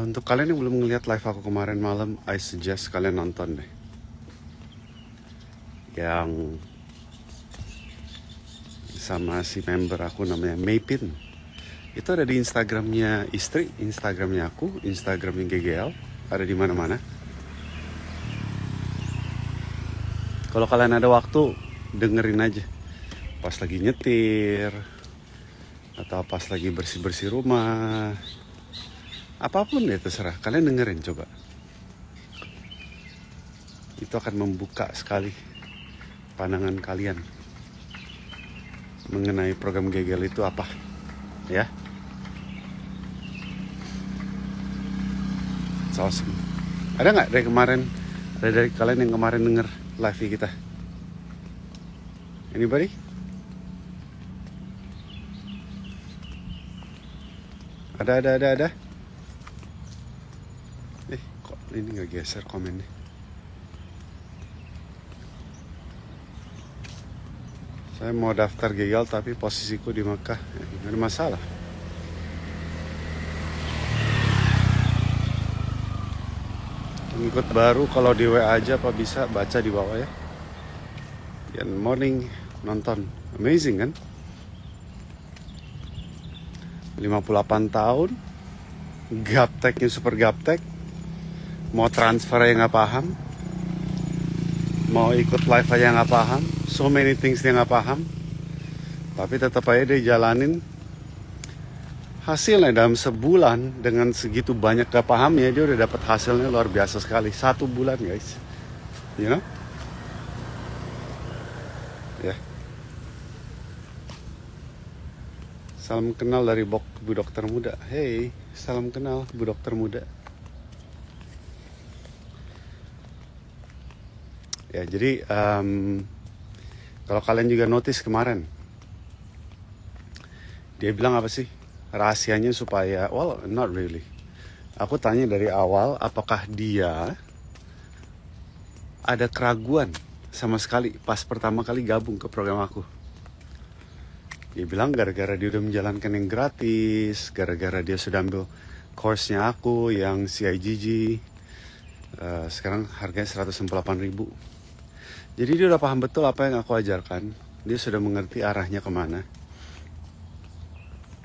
Untuk kalian yang belum ngeliat live aku kemarin malam, I suggest kalian nonton deh. Yang sama si member aku namanya Maypin. Itu ada di Instagramnya istri, Instagramnya aku, Instagramnya GGL, ada di mana-mana. Kalau kalian ada waktu, dengerin aja. Pas lagi nyetir, atau pas lagi bersih-bersih rumah, apapun deh terserah. Kalian dengerin coba. Itu akan membuka sekali pandangan kalian mengenai program GGL itu apa, ya. It's awesome. Ada nggak dari kemarin, ada dari kalian yang kemarin denger live kita? Anybody? Ada. Kok ini nggak geser komennya? Saya mau daftar GGL tapi posisiku di Mekah. Nggak ada masalah. Pengikut baru kalau di WA aja apa bisa baca di bawah ya. Yang morning nonton. Amazing kan? 58 tahun. Gapteknya super gaptek. Mau transfer aja nggak paham. Mau ikut live aja nggak paham. So many things dia nggak paham. Tapi tetap aja dia jalanin. Hasilnya dalam sebulan dengan segitu banyak gak pahamnya, dia udah dapat hasilnya luar biasa sekali. 1 bulan guys, you know? Ya. Salam kenal dari Bu Dokter Muda. Hey, salam kenal Bu Dokter Muda. Ya, jadi kalau kalian juga notice kemarin, dia bilang apa sih? Rahasianya supaya, well, not really. Aku tanya dari awal, apakah dia ada keraguan sama sekali pas pertama kali gabung ke program aku. Dia bilang gara-gara dia udah menjalankan yang gratis, gara-gara dia sudah ambil course-nya aku yang CIGG, sekarang harganya 108.000. Jadi dia udah paham betul apa yang aku ajarkan, dia sudah mengerti arahnya kemana.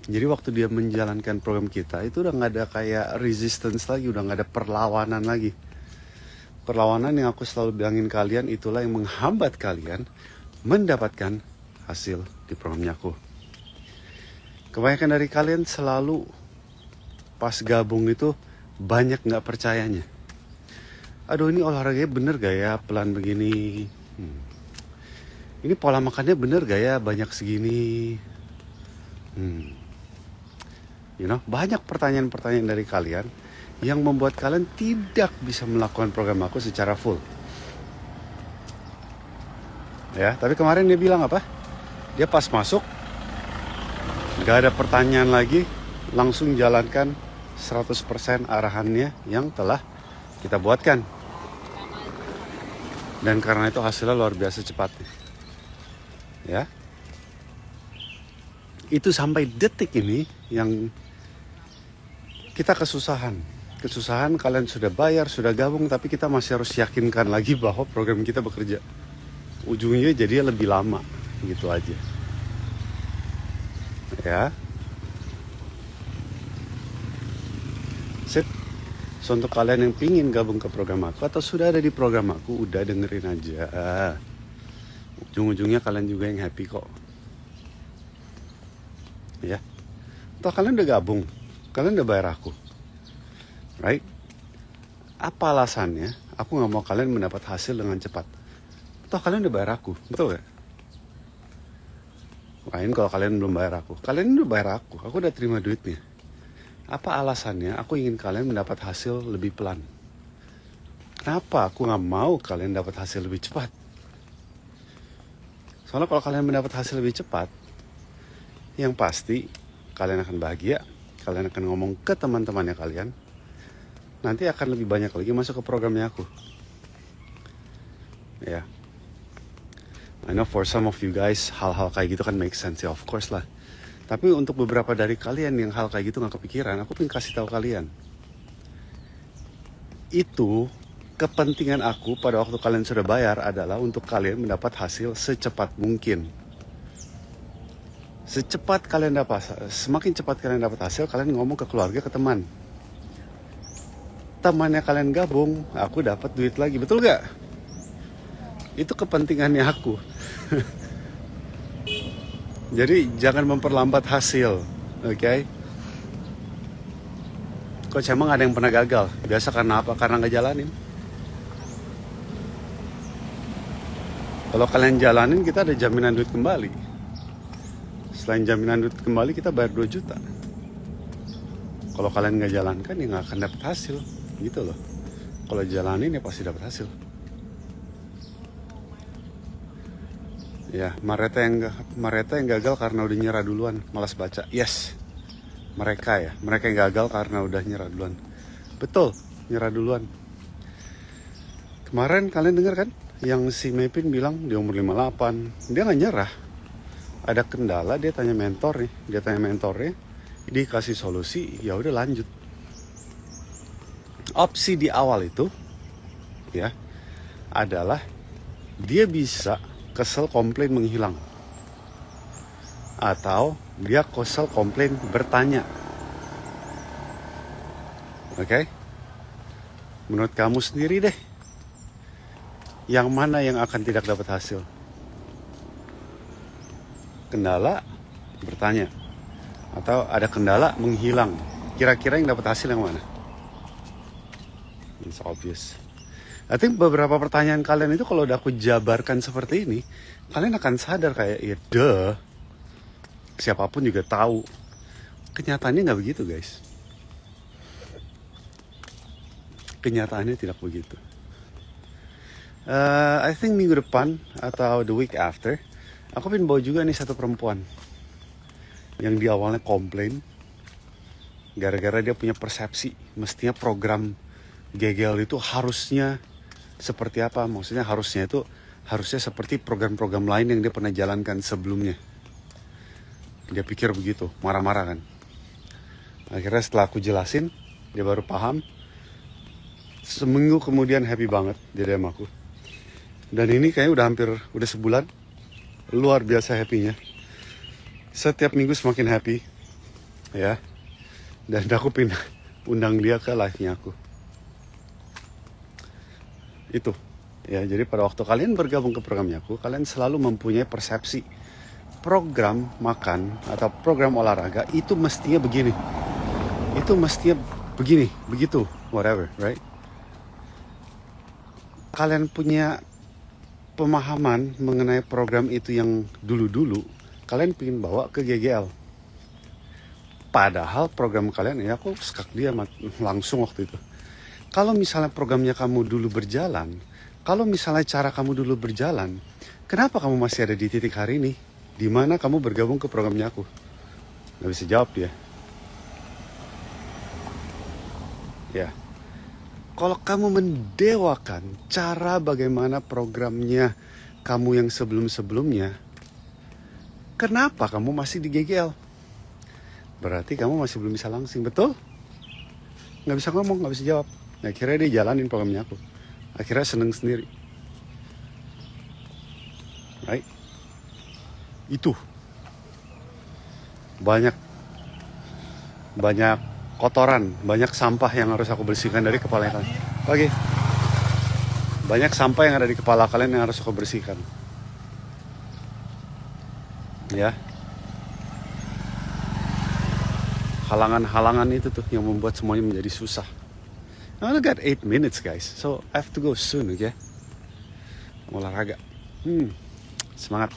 Jadi waktu dia menjalankan program kita, itu udah gak ada kayak resistance lagi, udah gak ada perlawanan lagi. Perlawanan yang aku selalu bilangin kalian, itulah yang menghambat kalian mendapatkan hasil di programnya aku. Kebanyakan dari kalian selalu pas gabung itu banyak gak percayanya. Aduh, ini olahraganya bener gak ya, pelan begini. Ini pola makannya bener gak ya, banyak segini. You know, banyak pertanyaan-pertanyaan dari kalian yang membuat kalian tidak bisa melakukan program aku secara full. Ya, tapi kemarin dia bilang apa? Dia pas masuk, gak ada pertanyaan lagi, langsung jalankan 100% arahannya yang telah kita buatkan. Dan karena itu hasilnya luar biasa cepatnya. Ya. Itu sampai detik ini yang kita kesusahan kalian sudah bayar, sudah gabung, tapi kita masih harus yakinkan lagi bahwa program kita bekerja. Ujungnya jadi lebih lama, gitu aja. Ya. Sip. So, untuk kalian yang pingin gabung ke program aku atau sudah ada di program aku, udah dengerin aja. Ujung-ujungnya kalian juga yang happy kok. Ya. Atau kalian udah gabung, kalian udah bayar aku, right? Apa alasannya aku gak mau kalian mendapat hasil dengan cepat? Atau kalian udah bayar aku, betul gak? Lain kalau kalian belum bayar aku. Kalian udah bayar aku udah terima duitnya. Apa alasannya aku ingin kalian mendapat hasil lebih pelan? Kenapa aku gak mau kalian dapat hasil lebih cepat? Soalnya kalau kalian mendapat hasil lebih cepat, yang pasti kalian akan bahagia, kalian akan ngomong ke teman-temannya kalian, nanti akan lebih banyak lagi masuk ke programnya aku. Ya, I know for some of you guys hal-hal kayak gitu kan make sense ya, of course lah. Tapi untuk beberapa dari kalian yang hal kayak gitu gak kepikiran, aku pengen kasih tahu kalian, Itu kepentingan aku pada waktu kalian sudah bayar adalah untuk kalian mendapat hasil secepat mungkin. Semakin cepat kalian dapat hasil, kalian ngomong ke keluarga, ke teman. Temannya kalian gabung, aku dapat duit lagi, betul gak? Itu kepentingannya aku. Jadi jangan memperlambat hasil, oke? Coach, emang ada yang pernah gagal? Biasa karena apa? Karena nggak jalanin. Kalau kalian jalanin, kita ada jaminan duit kembali. Selain jaminan duit kembali, kita bayar 2 juta. Kalau kalian nggak jalankan, ya nggak akan dapat hasil, gitu loh. Kalau jalanin, ya pasti dapat hasil. Ya, Mareta yang gagal karena udah nyerah duluan, malas baca. Yes, mereka yang gagal karena udah nyerah duluan. Betul, nyerah duluan. Kemarin kalian dengar kan, yang si Mepin bilang di umur 58, dia nggak nyerah. Ada kendala, dia tanya mentornya, dikasih solusi, ya udah lanjut. Opsi di awal itu, ya, adalah dia bisa kesel komplain menghilang, atau dia kesel komplain bertanya. Oke? Menurut kamu sendiri deh, yang mana yang akan tidak dapat hasil? Kendala bertanya, atau ada kendala menghilang? Kira-kira yang dapat hasil yang mana? It's obvious. I think beberapa pertanyaan kalian itu kalau udah aku jabarkan seperti ini, kalian akan sadar kayak, ya siapapun juga tahu. Kenyataannya nggak begitu, guys. Kenyataannya tidak begitu. I think minggu depan atau the week after, aku pengen bawa juga nih satu perempuan yang di awalnya komplain gara-gara dia punya persepsi mestinya program GGL itu harusnya seperti apa. Maksudnya harusnya seperti program-program lain yang dia pernah jalankan sebelumnya. Dia pikir begitu, marah-marah kan. Akhirnya setelah aku jelasin, dia baru paham. Seminggu kemudian happy banget dia DM aku. Dan ini kayaknya udah sebulan. Luar biasa happy-nya. Setiap minggu semakin happy. Ya. Dan aku undang dia ke live-nya aku. Itu. Ya, jadi pada waktu kalian bergabung ke programnya aku, kalian selalu mempunyai persepsi program makan atau program olahraga itu mestinya begini. Itu mestinya begini, begitu, whatever, right? Kalian punya pemahaman mengenai program itu yang dulu-dulu, kalian pengen bawa ke GGL. Padahal program kalian, ya aku skak dia langsung waktu itu. Kalau misalnya programnya kamu dulu berjalan, kalau misalnya cara kamu dulu berjalan, kenapa kamu masih ada di titik hari ini? Di mana kamu bergabung ke programnya aku? Gak bisa jawab dia. Ya. Kalau kamu mendewakan cara bagaimana programnya kamu yang sebelum-sebelumnya, kenapa kamu masih di GGL? Berarti kamu masih belum bisa langsing, betul? Gak bisa ngomong, gak bisa jawab. Akhirnya dia jalanin programnya aku. Akhirnya seneng sendiri. Right? Itu. Banyak kotoran, banyak sampah yang harus aku bersihkan dari kepala kalian. Oke. Banyak sampah yang ada di kepala kalian yang harus aku bersihkan. Ya. Halangan-halangan itu tuh yang membuat semuanya menjadi susah. I only got 8 minutes, guys. So, I have to go soon, okay? Olahraga. Semangat.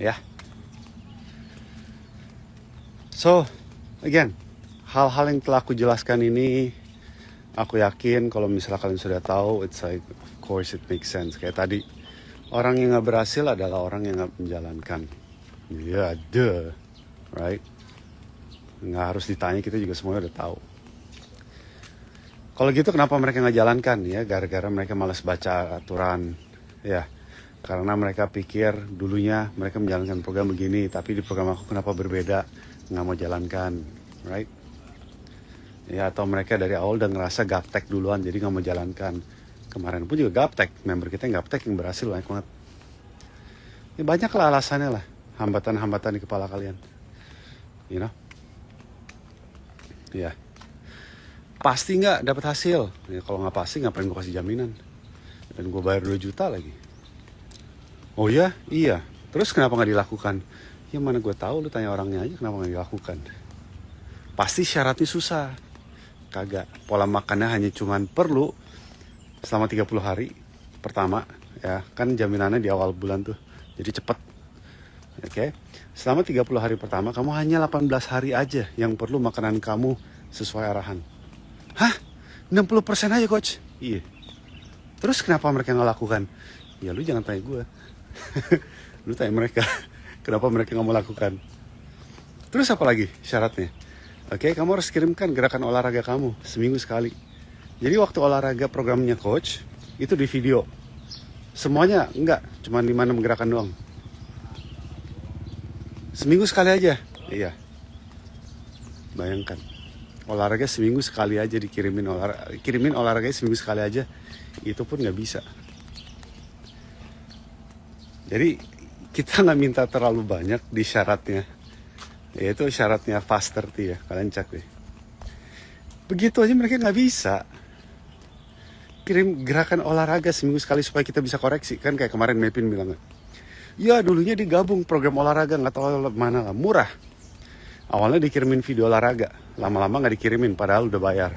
Ya. So, again, hal-hal yang telah aku jelaskan ini, aku yakin kalau misalnya kalian sudah tahu, it's like, of course it makes sense. Kayak tadi, orang yang gak berhasil adalah orang yang gak menjalankan. Ya, right? Nggak harus ditanya, kita juga semuanya udah tahu. Kalau gitu kenapa mereka nggak jalankan? Ya gara-gara mereka malas baca aturan. Ya karena mereka pikir dulunya mereka menjalankan program begini, tapi di program aku kenapa berbeda, nggak mau jalankan, right? Ya, atau mereka dari awal udah ngerasa gaptek duluan, jadi nggak mau jalankan. Kemarin pun juga gaptek, member kita yang gaptek yang berhasil banyak banget. Ya banyak lah alasannya lah, hambatan-hambatan di kepala kalian. You know? Ya. Pasti nggak dapat hasil. Ya, kalau nggak pasti ngapain gue kasih jaminan. Dan gue bayar 2 juta lagi. Oh ya? Iya. Terus kenapa nggak dilakukan? Ya mana gue tahu, lu tanya orangnya aja kenapa nggak dilakukan. Pasti syaratnya susah. Kagak. Pola makannya hanya cuman perlu selama 30 hari pertama. Ya kan jaminannya di awal bulan tuh. Jadi cepet. Oke. Selama 30 hari pertama kamu hanya 18 hari aja yang perlu makanan kamu sesuai arahan. Hah? 60% aja coach? Iya. Terus kenapa mereka nggak lakukan? Ya lu jangan tanya gue. Lu tanya mereka. Kenapa mereka nggak mau lakukan? Terus apa lagi syaratnya? Oke, kamu harus kirimkan gerakan olahraga kamu seminggu sekali. Jadi waktu olahraga programnya coach, itu di video. Semuanya enggak, cuma 5-6 gerakan doang. Seminggu sekali aja. Iya. Bayangkan. Olahraga seminggu sekali aja kirimin olahraga seminggu sekali aja. Itu pun nggak bisa. Jadi kita nggak minta terlalu banyak di syaratnya. Yaitu syaratnya fast 30 ya. Kalian cek deh. Begitu aja mereka nggak bisa. Kirim gerakan olahraga seminggu sekali supaya kita bisa koreksi. Kan kayak kemarin Mepin bilang, ya dulunya digabung program olahraga, nggak tahu mana lah, murah. Awalnya dikirimin video olahraga, lama-lama nggak dikirimin padahal udah bayar.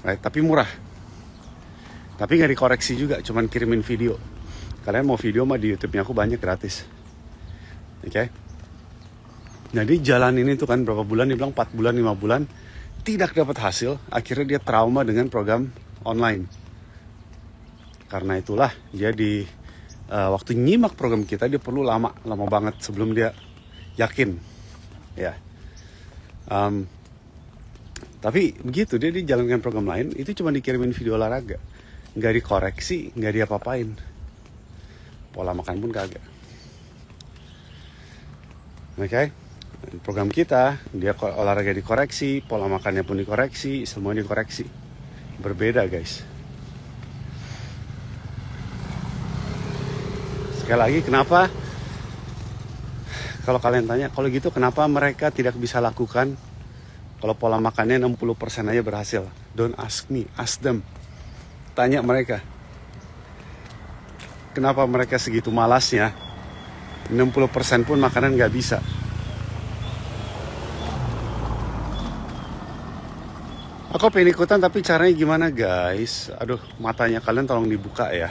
Right? Tapi murah. Tapi nggak dikoreksi juga, cuman kirimin video. Kalian mau video mah di YouTube-nya aku banyak gratis. Oke? Jadi jalan ini tuh kan berapa bulan, dia bilang 4 bulan, 5 bulan, tidak dapat hasil, akhirnya dia trauma dengan program online. Karena itulah dia waktu nyimak program kita dia perlu lama banget sebelum dia yakin, ya. Tapi begitu dia dijalankan program lain itu cuma dikirimin video olahraga, nggak dikoreksi, nggak diapa-apain, pola makan pun kagak. Oke? Program kita dia olahraga dikoreksi, pola makannya pun dikoreksi, semuanya dikoreksi. Berbeda guys. Sekali lagi kenapa? Kalau kalian tanya, kalau gitu kenapa mereka tidak bisa lakukan? Kalau pola makannya 60% aja berhasil. Don't ask me, ask them. Tanya mereka. Kenapa mereka segitu malasnya? 60% pun makanan gak bisa. Aku pengen ikutan tapi caranya gimana guys? Aduh, matanya kalian tolong dibuka ya.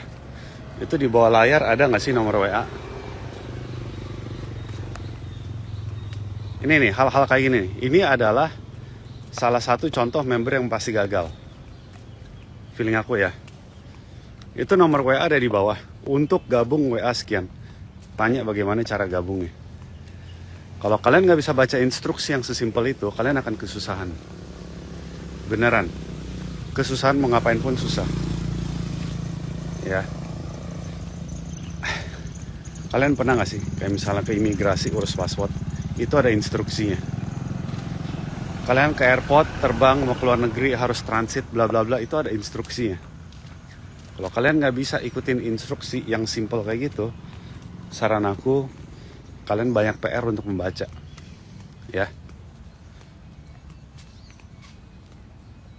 Itu di bawah layar ada gak sih nomor WA? Ini nih, hal-hal kayak gini. Ini adalah salah satu contoh member yang pasti gagal. Feeling aku ya. Itu nomor WA ada di bawah. Untuk gabung WA sekian. Tanya bagaimana cara gabungnya. Kalau kalian gak bisa baca instruksi yang sesimpel itu, kalian akan kesusahan. Beneran. Kesusahan mau ngapain pun susah. Ya. Kalian pernah gak sih, kayak misalnya ke imigrasi urus paspor, itu ada instruksinya. Kalian ke airport, terbang, mau ke luar negeri, harus transit, bla bla bla, itu ada instruksinya. Kalau kalian gak bisa ikutin instruksi yang simple kayak gitu, saran aku, kalian banyak PR untuk membaca. Ya.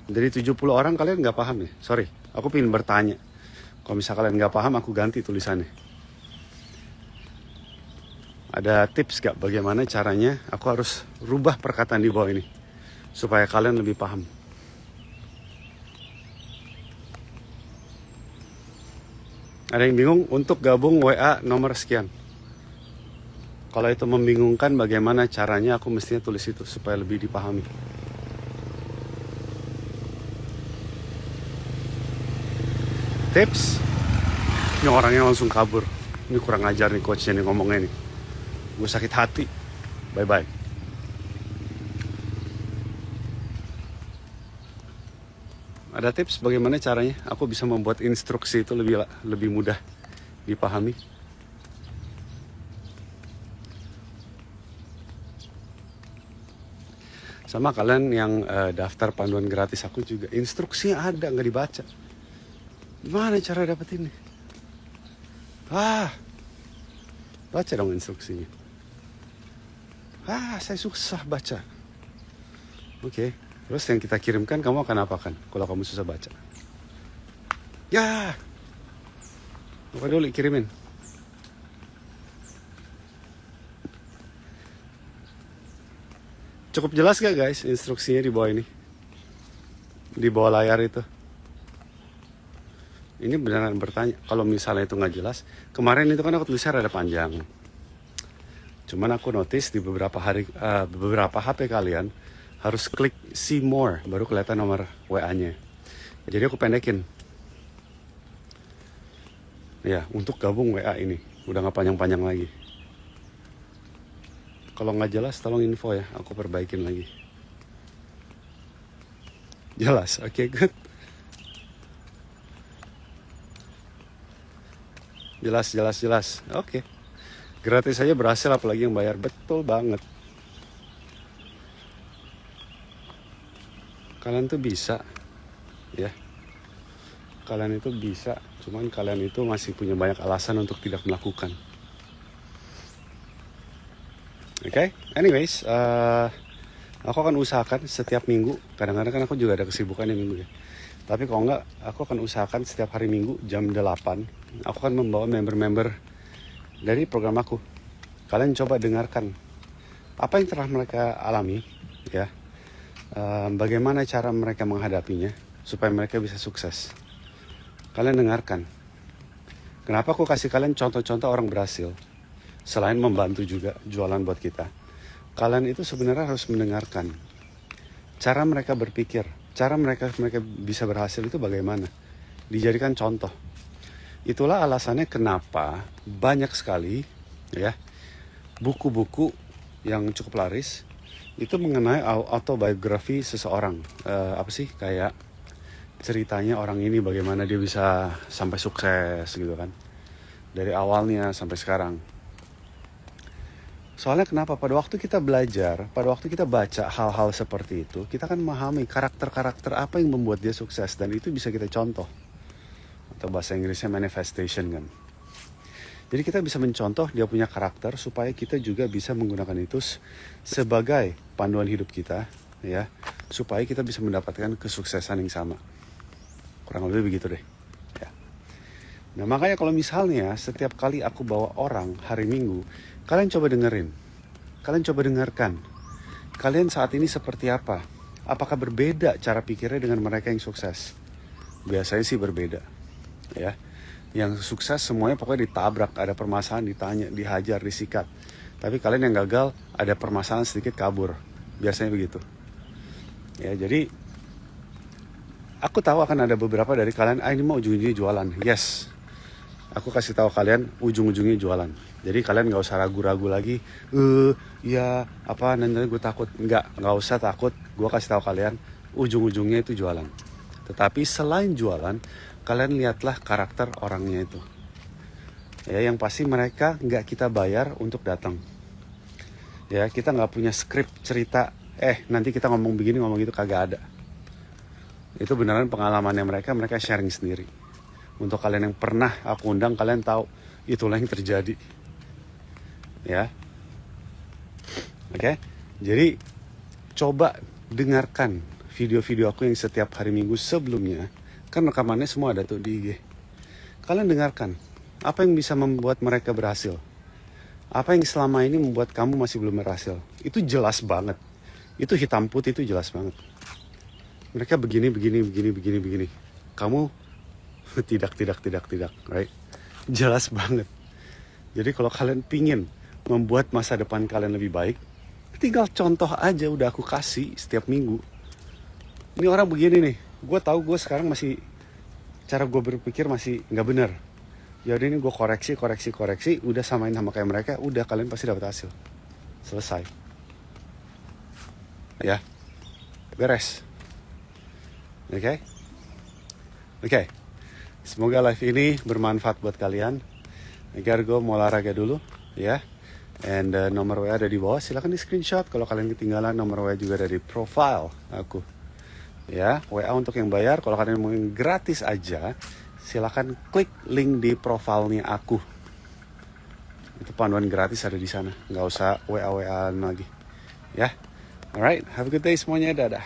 Dari 70 orang kalian gak paham ya? Sorry, aku pengen bertanya. Kalau misalnya kalian gak paham, aku ganti tulisannya. Ada tips gak bagaimana caranya aku harus rubah perkataan di bawah ini supaya kalian lebih paham? Ada yang bingung untuk gabung WA nomor sekian? Kalau itu membingungkan bagaimana caranya, aku mestinya tulis itu supaya lebih dipahami. Tips? Ini orangnya langsung kabur. Ini kurang ajar nih coachnya nih ngomongnya nih. Gue sakit hati. Bye-bye. Ada tips bagaimana caranya aku bisa membuat instruksi itu lebih mudah dipahami? Sama kalian yang daftar panduan gratis aku juga, instruksinya ada, nggak dibaca. Gimana cara dapet ini? Baca dong instruksinya. Saya susah baca. Oke. Terus yang kita kirimkan kamu akan apakan kalau kamu susah baca? Ya, apa dulu kirimin? Cukup jelas gak guys instruksinya di bawah ini? Di bawah layar itu. Ini beneran bertanya. Kalau misalnya itu nggak jelas, kemarin itu kan aku tulisnya rada panjang. Cuman aku notice di beberapa HP kalian harus klik see more baru kelihatan nomor WA-nya. Jadi aku pendekin. Ya, untuk gabung WA ini udah nggak panjang-panjang lagi. Kalau nggak jelas tolong info ya, aku perbaikin lagi. Jelas, oke, good. Jelas. Oke. Gratis saja berhasil, apalagi yang bayar. Betul banget. Kalian tuh bisa, ya. Kalian itu bisa, cuman kalian itu masih punya banyak alasan untuk tidak melakukan. Oke, anyways, aku akan usahakan setiap minggu. Kadang-kadang kan aku juga ada kesibukan ya minggu ya. Tapi kalau enggak, aku akan usahakan setiap hari minggu jam 8. Aku akan membawa member-member dari program aku. Kalian coba dengarkan apa yang telah mereka alami, ya. Bagaimana cara mereka menghadapinya supaya mereka bisa sukses. Kalian dengarkan. Kenapa aku kasih kalian contoh-contoh orang berhasil? Selain membantu juga jualan buat kita. Kalian itu sebenarnya harus mendengarkan cara mereka berpikir, cara mereka bisa berhasil itu bagaimana. Dijadikan contoh. Itulah alasannya kenapa banyak sekali ya buku-buku yang cukup laris itu mengenai autobiografi seseorang. Kayak ceritanya orang ini bagaimana dia bisa sampai sukses gitu kan. Dari awalnya sampai sekarang. Soalnya kenapa? Pada waktu kita belajar, pada waktu kita baca hal-hal seperti itu, kita kan memahami karakter-karakter apa yang membuat dia sukses, dan itu bisa kita contoh. Atau bahasa Inggrisnya manifestation kan. Jadi kita bisa mencontoh dia punya karakter supaya kita juga bisa menggunakan itu sebagai panduan hidup kita, ya, supaya kita bisa mendapatkan kesuksesan yang sama. Kurang lebih begitu deh. Ya. Nah makanya kalau misalnya setiap kali aku bawa orang hari Minggu, kalian coba dengerin, kalian coba dengarkan, kalian saat ini seperti apa? Apakah berbeda cara pikirnya dengan mereka yang sukses? Biasanya sih berbeda, ya. Yang sukses semuanya pokoknya ditabrak, ada permasalahan ditanya, dihajar, disikat. Tapi kalian yang gagal ada permasalahan sedikit kabur, biasanya begitu. Ya jadi aku tahu akan ada beberapa dari kalian, ini mau ujung-ujungnya jualan. Yes, aku kasih tahu kalian ujung-ujungnya jualan. Jadi kalian nggak usah ragu-ragu lagi. Nanti gue takut. Nggak usah takut. Gue kasih tahu kalian ujung-ujungnya itu jualan. Tetapi selain jualan, kalian lihatlah karakter orangnya itu. Ya, yang pasti mereka nggak kita bayar untuk datang. Ya, kita nggak punya skrip cerita. Nanti kita ngomong begini, ngomong gitu, kagak ada. Itu beneran pengalamannya mereka sharing sendiri. Untuk kalian yang pernah aku undang, kalian tahu itulah yang terjadi. Ya. Oke. Jadi coba dengarkan video-video aku yang setiap hari Minggu sebelumnya. Kan rekamannya semua ada tuh di IG. Kalian dengarkan apa yang bisa membuat mereka berhasil. Apa yang selama ini membuat kamu masih belum berhasil. Itu jelas banget. Itu hitam putih, itu jelas banget. Mereka begini. Kamu tidak, right? Jelas banget. Jadi kalau kalian pingin membuat masa depan kalian lebih baik, tinggal contoh aja udah aku kasih setiap minggu. Ini orang begini nih, gue tahu gue sekarang masih, cara gue berpikir masih nggak benar. Ya udah ini gue koreksi, udah samain sama kayak mereka, udah kalian pasti dapat hasil. Selesai. Ya, beres. Oke. Semoga live ini bermanfaat buat kalian. Agar gue mau olahraga dulu, ya. And nomor WA ada di bawah, silahkan di screenshot. Kalau kalian ketinggalan, nomor WA juga ada di profile aku. Ya, WA untuk yang bayar. Kalau kalian mau yang gratis aja, silahkan klik link di profilnya aku. Itu panduan gratis ada di sana. Nggak usah WA-WA lagi. Ya, alright. Have a good day semuanya. Dadah.